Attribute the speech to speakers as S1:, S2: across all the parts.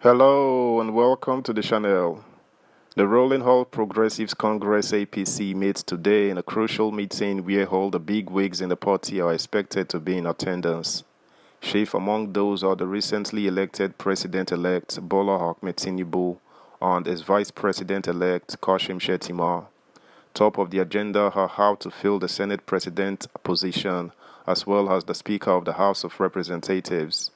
S1: Hello and welcome to the channel. The Rolling All Progressives Congress APC meets today in a crucial meeting where all the big wigs in the party are expected to be in attendance. Chief among those are the recently elected President-elect Bola Ahmed Tinubu and his Vice President-elect Kashim Shettima. Top of the agenda are how to fill the Senate President position as well as the Speaker of the House of Representatives.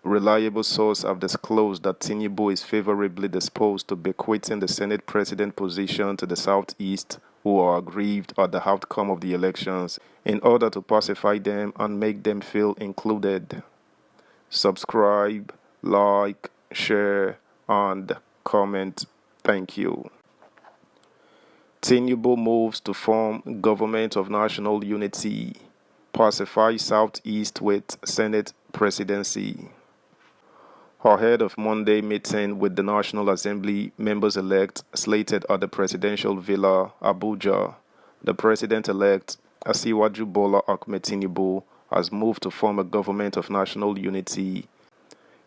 S1: Reliable sources have disclosed that Tinubu is favorably disposed to bequeathing the Senate President position to the Southeast, who are aggrieved at the outcome of the elections, in order to pacify them and make them feel included. Subscribe, like, share, and comment. Thank you. Tinubu moves to form Government of National Unity. Pacify Southeast with Senate Presidency. Ahead of Monday meeting with the National Assembly members-elect slated at the Presidential Villa, Abuja, the President-elect, Asiwaju Bola Ahmed Tinubu, has moved to form a government of national unity.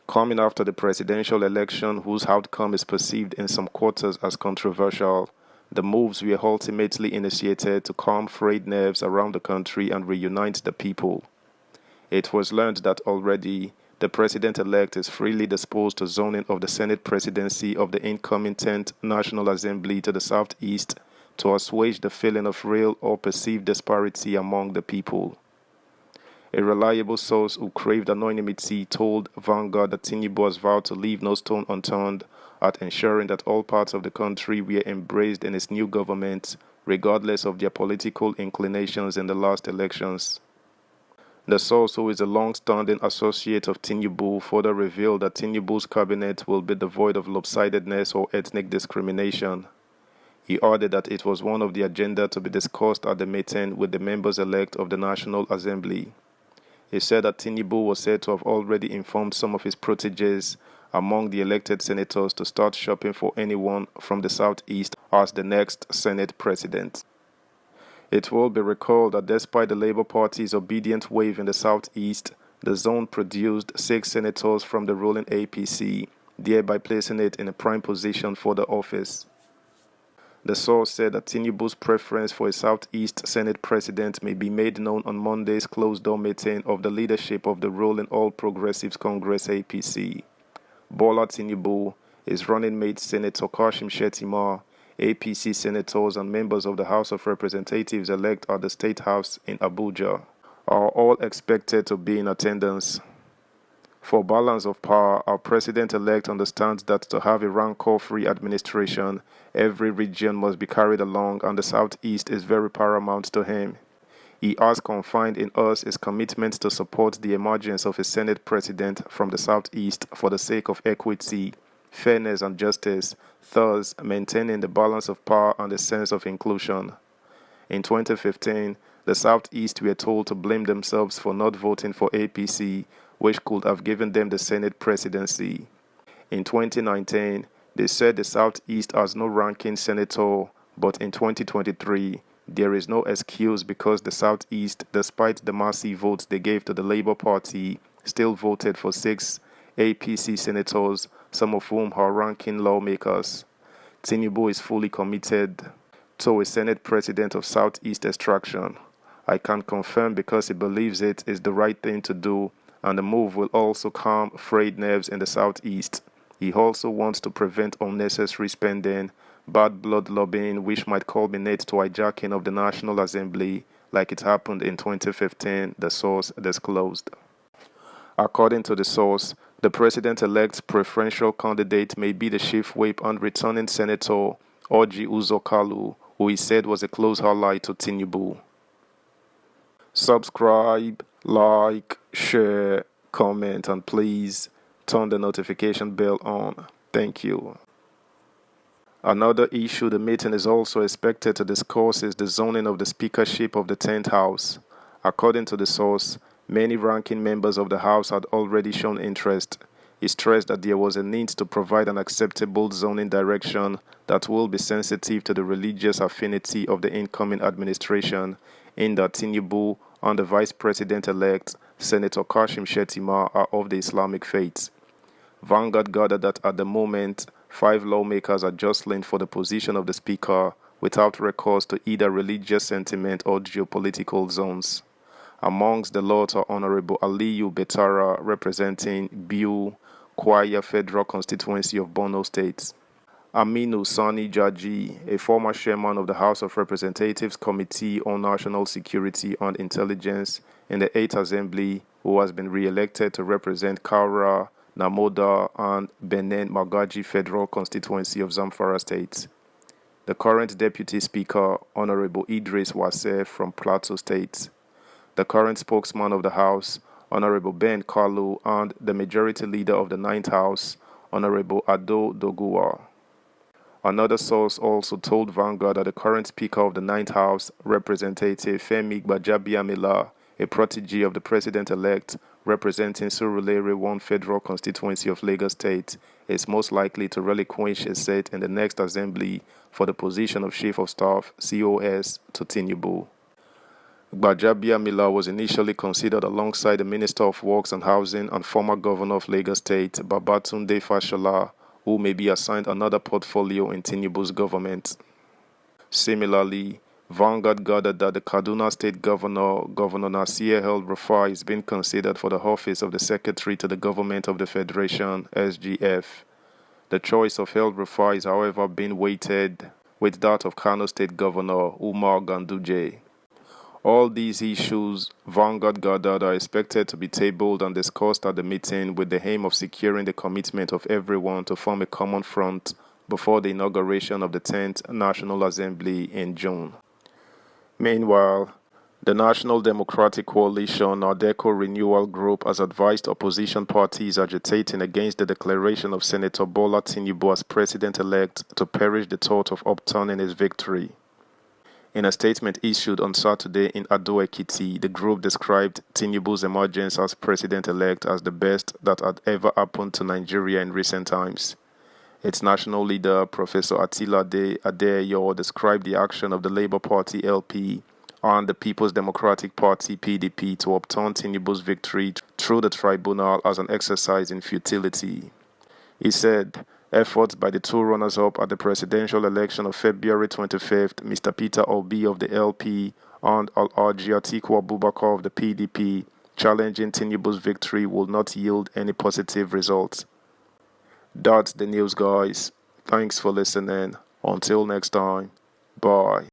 S1: Coming after the presidential election whose outcome is perceived in some quarters as controversial, the moves were ultimately initiated to calm frayed nerves around the country and reunite the people. It was learned that already the President-elect is freely disposed to zoning of the Senate presidency of the incoming 10th National Assembly to the Southeast to assuage the feeling of real or perceived disparity among the people. A reliable source who craved anonymity told Vanguard that Tinubu has vowed to leave no stone unturned at ensuring that all parts of the country were embraced in his new government, regardless of their political inclinations in the last elections. The source, who is a long-standing associate of Tinubu, further revealed that Tinubu's cabinet will be devoid of lopsidedness or ethnic discrimination. He added that it was one of the agenda to be discussed at the meeting with the members-elect of the National Assembly. He said that Tinubu was said to have already informed some of his proteges among the elected senators to start shopping for anyone from the Southeast as the next Senate President. It will be recalled that despite the Labour Party's obedient wave in the Southeast, the zone produced 6 senators from the ruling APC, thereby placing it in a prime position for the office. The source said that Tinubu's preference for a Southeast Senate President may be made known on Monday's closed-door meeting of the leadership of the ruling All Progressives Congress APC. Bola Tinubu, his running mate Senator Kashim Shettima, APC senators and members of the House of Representatives elect at the State House in Abuja are all expected to be in attendance. For balance of power, our President-elect understands that to have a rancor-free administration, every region must be carried along, and the Southeast is very paramount to him. He has confined in us his commitment to support the emergence of a Senate President from the Southeast for the sake of equity, fairness and justice, thus maintaining the balance of power and a sense of inclusion. In 2015, the Southeast were told to blame themselves for not voting for APC, which could have given them the Senate presidency. In 2019, they said the Southeast has no ranking senator, but in 2023, there is no excuse because the Southeast, despite the massive votes they gave to the Labour Party, still voted for 6 APC senators, some of whom are ranking lawmakers. Tinubu is fully committed to a Senate President of Southeast extraction. I can confirm because he believes it is the right thing to do, and the move will also calm frayed nerves in the Southeast. He also wants to prevent unnecessary spending, bad blood lobbying which might culminate to hijacking of the National Assembly like it happened in 2015, the source disclosed. According to the source, the President-elect's preferential candidate may be the chief whip and returning Senator Orji Uzor Kalu, who he said was a close ally to Tinubu. Subscribe, like, share, comment, and please turn the notification bell on. Thank you. Another issue the meeting is also expected to discuss is the zoning of the speakership of the 10th House. According to the source, many ranking members of the House had already shown interest. He stressed that there was a need to provide an acceptable zoning direction that will be sensitive to the religious affinity of the incoming administration, in that Tinubu and the Vice President-elect, Senator Kashim Shettima, are of the Islamic faith. Vanguard gathered that at the moment, 5 lawmakers are jostling for the position of the Speaker without recourse to either religious sentiment or geopolitical zones. Amongst the lots are Honorable Aliyu Betara, representing Biu, Kwaya Federal Constituency of Borno State. Aminu Sani Jaji, a former chairman of the House of Representatives Committee on National Security and Intelligence in the 8th Assembly, who has been re-elected to represent Kaura, Namoda, and Benin Magaji Federal Constituency of Zamfara State. The current Deputy Speaker, Honorable Idris Wase from Plateau State. The current spokesman of the House, Honorable Ben Kalu, and the Majority Leader of the 9th House, Honorable Ado Doguwa. Another source also told Vanguard that the current Speaker of the 9th House, Representative Femi Gbajabiamila, a protege of the President-elect representing Surulere 1 Federal Constituency of Lagos State, is most likely to relinquish his seat in the next Assembly for the position of Chief of Staff, COS, to Tinubu. Gbajabiamila was initially considered alongside the Minister of Works and Housing and former Governor of Lagos State, Babatunde Fashola, who may be assigned another portfolio in Tinubu's government. Similarly, Vanguard gathered that the Kaduna State Governor, Governor Nasir El-Rufai, is being considered for the office of the Secretary to the Government of the Federation, SGF. The choice of El-Rufai is, however, being weighted with that of Kano State Governor Umar Ganduje. All these issues, Vanguard gathered, are expected to be tabled and discussed at the meeting with the aim of securing the commitment of everyone to form a common front before the inauguration of the 10th National Assembly in June. Meanwhile, the National Democratic Coalition, Adeco Renewal Group, has advised opposition parties agitating against the declaration of Senator Bola Tinubu as president-elect to perish the thought of upturning his victory. In a statement issued on Saturday in Ado-Ekiti, the group described Tinubu's emergence as president-elect as the best that had ever happened to Nigeria in recent times. Its national leader, Professor Attila Adeyo, described the action of the Labour Party LP and the People's Democratic Party PDP to upturn Tinubu's victory through the tribunal as an exercise in futility. He said, efforts by the two runners-up at the presidential election of February 25th, Mr. Peter Obi of the LP and Alhaji Atiku Abubakar of the PDP, challenging Tinubu's victory will not yield any positive results. That's the news, guys. Thanks for listening. Until next time, bye.